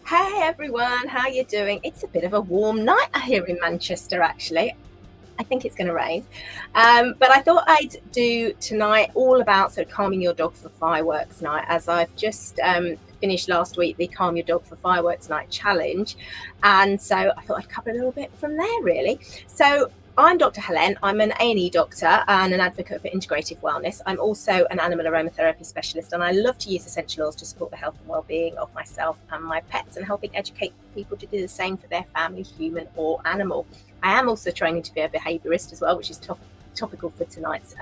Hey everyone, how you doing? It's a bit of a warm night here in Manchester, actually. I think it's going to rain. But I thought I'd do tonight all about calming your dog for fireworks night, as I've just finished last week the Calm Your Dog for Fireworks Night challenge. And so I thought I'd cover a little bit from there, really. So I'm Dr. Helen. I'm an A&E doctor and an advocate for integrative wellness. I'm also an animal aromatherapy specialist, and I love to use essential oils to support the health and well-being of myself and my pets, and helping educate people to do the same for their family, human or animal. I am also training to be a behaviourist as well, which is topical for tonight's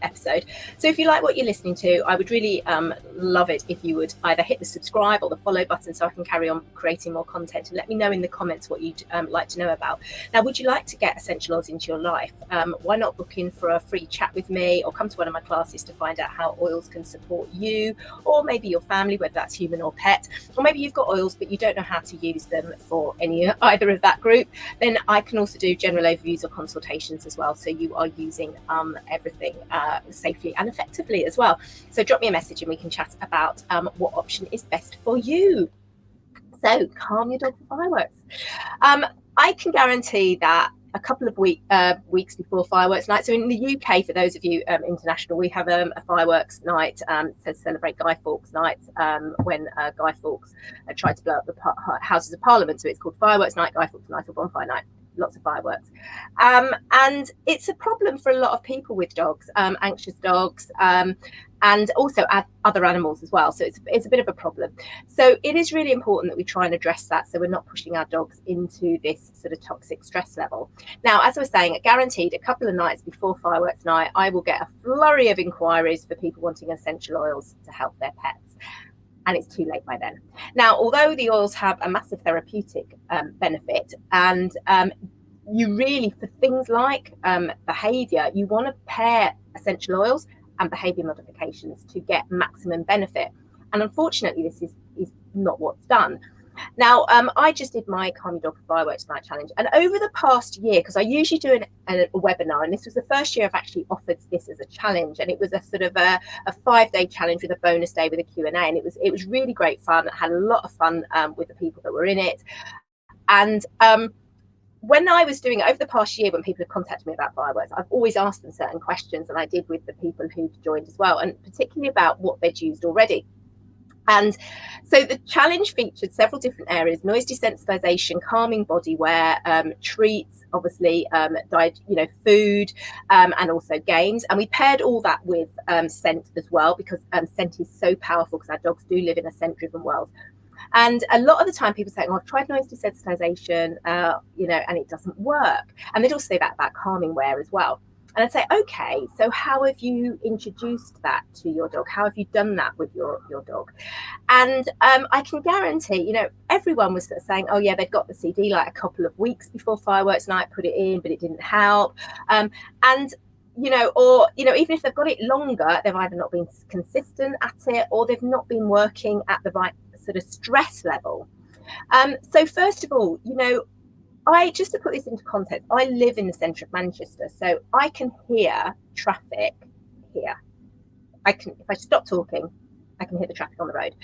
episode. So if you like what you're listening to, I would really love it if you would either hit the subscribe or the follow button so I can carry on creating more content, and let me know in the comments what you'd like to know about. Now, would you like to get essential oils into your life? Why not book in for a free chat with me, or come to one of my classes to find out how oils can support you or maybe your family, whether that's human or pet, or maybe you've got oils but you don't know how to use them for either of that group. Then I can also do general overviews or consultations as well, so you are using everything safely and effectively as well. So drop me a message and we can chat about what option is best for you. So calm your dog for fireworks. I can guarantee that a couple of weeks before fireworks night. So in the UK, for those of you international, we have a fireworks night to celebrate Guy Fawkes night, when Guy Fawkes tried to blow up the Houses of Parliament. So it's called Fireworks Night, Guy Fawkes Night, or Bonfire Night. Lots of fireworks. And it's a problem for a lot of people with dogs, anxious dogs, and also other animals as well. So it's a bit of a problem. So it is really important that we try and address that, so we're not pushing our dogs into this sort of toxic stress level. Now, as I was saying, guaranteed a couple of nights before fireworks night, I will get a flurry of inquiries for people wanting essential oils to help their pets. And it's too late by then. Now, although the oils have a massive therapeutic benefit, and you really, for things like behavior, you want to pair essential oils and behavior modifications to get maximum benefit. And unfortunately, this is not what's done. Now, I just did my Calm Your Dog for Fireworks Night challenge, and over the past year, because I usually do a webinar, and this was the first year I've actually offered this as a challenge, and it was a sort of a 5-day challenge with a bonus day with a Q&A, and it was really great fun. I had a lot of fun with the people that were in it. And when I was doing it over the past year, when people have contacted me about fireworks, I've always asked them certain questions, and I did with the people who'd joined as well, and particularly about what they'd used already. And so the challenge featured several different areas: noise desensitization, calming body wear, treats, obviously, food, and also games. And we paired all that with scent as well, because scent is so powerful, because our dogs do live in a scent-driven world. And a lot of the time people say, oh, I've tried noise desensitization, and it doesn't work. And they'd also say that about calming wear as well. And I'd say, okay, so how have you introduced that to your dog? How have you done that with your dog? And I can guarantee, everyone was sort of saying, oh yeah, they'd got the CD like a couple of weeks before fireworks night, put it in, but it didn't help. And even if they've got it longer, they've either not been consistent at it, or they've not been working at the right sort of stress level. So first of all, just to put this into context, I live in the centre of Manchester, so I can hear traffic here. If I stop talking, I can hear the traffic on the road.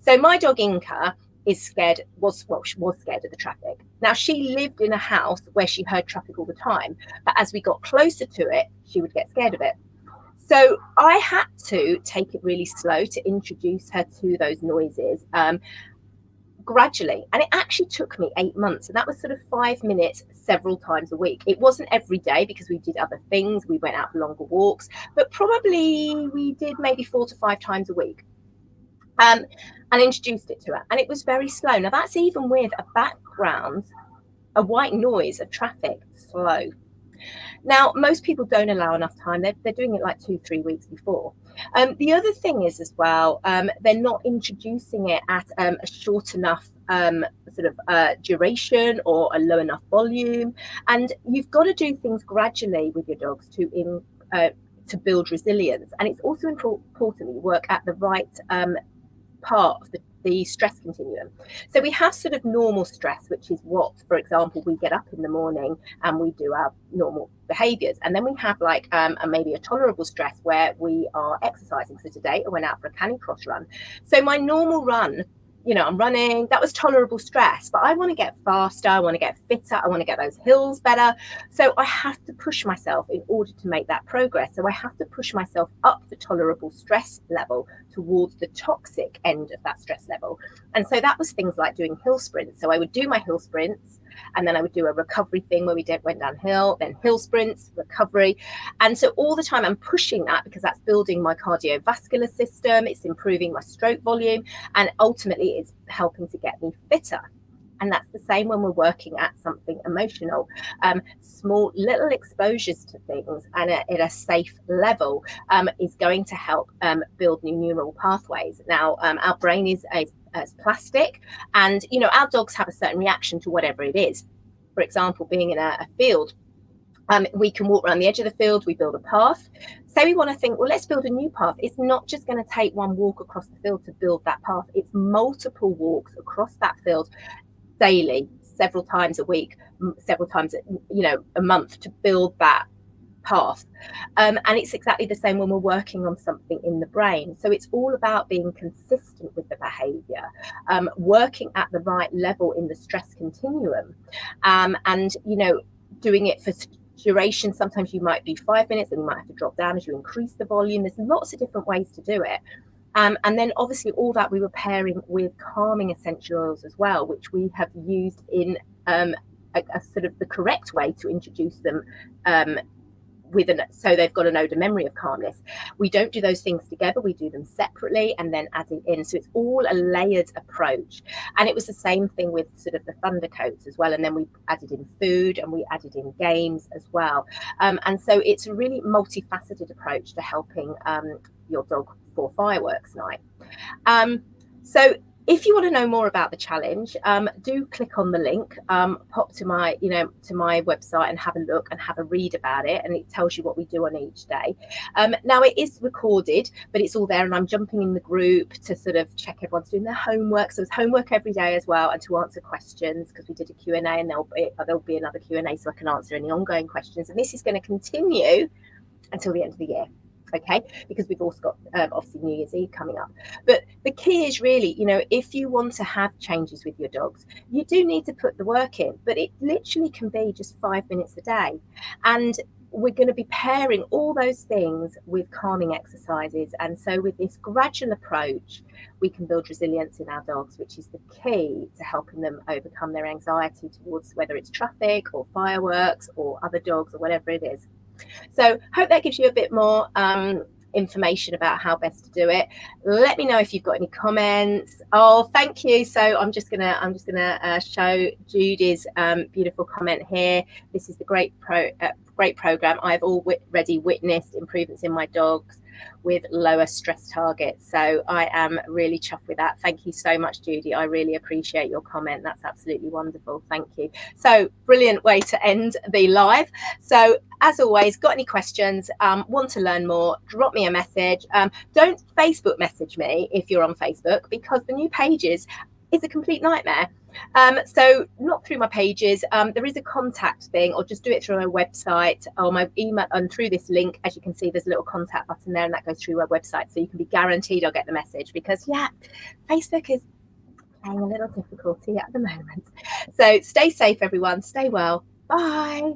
So my dog Inca was scared of the traffic. Now, she lived in a house where she heard traffic all the time, but as we got closer to it, she would get scared of it. So I had to take it really slow to introduce her to those noises, gradually. And it actually took me 8 months, and that was sort of 5 minutes several times a week. It wasn't every day, because we did other things. We went out for longer walks, but probably we did maybe 4 to 5 times a week, and introduced it to her. And it was very slow. Now, that's even with a background, a white noise of traffic, slow. Now, most people don't allow enough time. They're doing it like 2-3 weeks before. The other thing is as well, they're not introducing it at a short enough duration, or a low enough volume. And you've got to do things gradually with your dogs to build resilience. And it's also important that you work at the right part of the stress continuum. So we have sort of normal stress, which is what, for example, we get up in the morning and we do our normal behaviors. And then we have like maybe a tolerable stress where we are exercising. So today I went out for a canicross run. So my normal run, I'm running. That was tolerable stress, but I want to get faster. I want to get fitter. I want to get those hills better. So I have to push myself in order to make that progress. So I have to push myself up the tolerable stress level towards the toxic end of that stress level. And so that was things like doing hill sprints. So I would do my hill sprints, and then I would do a recovery thing where we went downhill, then hill sprints, recovery. And so all the time I'm pushing that, because that's building my cardiovascular system, it's improving my stroke volume, and ultimately it's helping to get me fitter. And that's the same when we're working at something emotional. Small little exposures to things and at a safe level is going to help build new neural pathways. Now, our brain is as plastic, and our dogs have a certain reaction to whatever it is. For example, being in a field, we can walk around the edge of the field, we build a path. Say we want to think, well, let's build a new path. It's not just going to take one walk across the field to build that path. It's multiple walks across that field daily, several times a week, several times a month, to build that path. And it's exactly the same when we're working on something in the brain. So it's all about being consistent with the behavior, working at the right level in the stress continuum, and doing it for duration. Sometimes you might do 5 minutes, and you might have to drop down as you increase the volume. There's lots of different ways to do it. And then obviously all that we were pairing with calming essential oils as well, which we have used in a sort of the correct way to introduce them so they've got an odor memory of calmness. We don't do those things together, we do them separately and then add it in. So it's all a layered approach. And it was the same thing with sort of the thunder coats as well. And then we added in food, and we added in games as well. And so it's a really multifaceted approach to helping your dog for fireworks night. So if you want to know more about the challenge, do click on the link, pop to my website and have a look and have a read about it, and it tells you what we do on each day. Now it is recorded, but it's all there, and I'm jumping in the group to sort of check everyone's doing their homework. So there's homework every day as well, and to answer questions, because we did a Q&A, and there'll be another Q&A so I can answer any ongoing questions. And this is going to continue until the end of the year. Okay, because we've also got obviously New Year's Eve coming up. But the key is really, if you want to have changes with your dogs, you do need to put the work in, but it literally can be just 5 minutes a day. And we're going to be pairing all those things with calming exercises. And so with this gradual approach, we can build resilience in our dogs, which is the key to helping them overcome their anxiety towards whether it's traffic or fireworks or other dogs or whatever it is. So hope that gives you a bit more information about how best to do it. Let me know if you've got any comments. Oh, thank you. So I'm just gonna show Judy's beautiful comment here. This is the great program. I've already witnessed improvements in my dogs with lower stress targets. So I am really chuffed with that. Thank you so much, Judy. I really appreciate your comment. That's absolutely wonderful. Thank you. So brilliant way to end the live. So as always, got any questions, want to learn more, drop me a message. Don't Facebook message me if you're on Facebook, because the new pages is a complete nightmare. So not through my pages. There is a contact thing, or just do it through my website or my email, and through this link. As you can see, there's a little contact button there, and that goes through my website, so you can be guaranteed I'll get the message, because Facebook is playing a little difficulty at the moment. So stay safe, everyone. Stay well. Bye.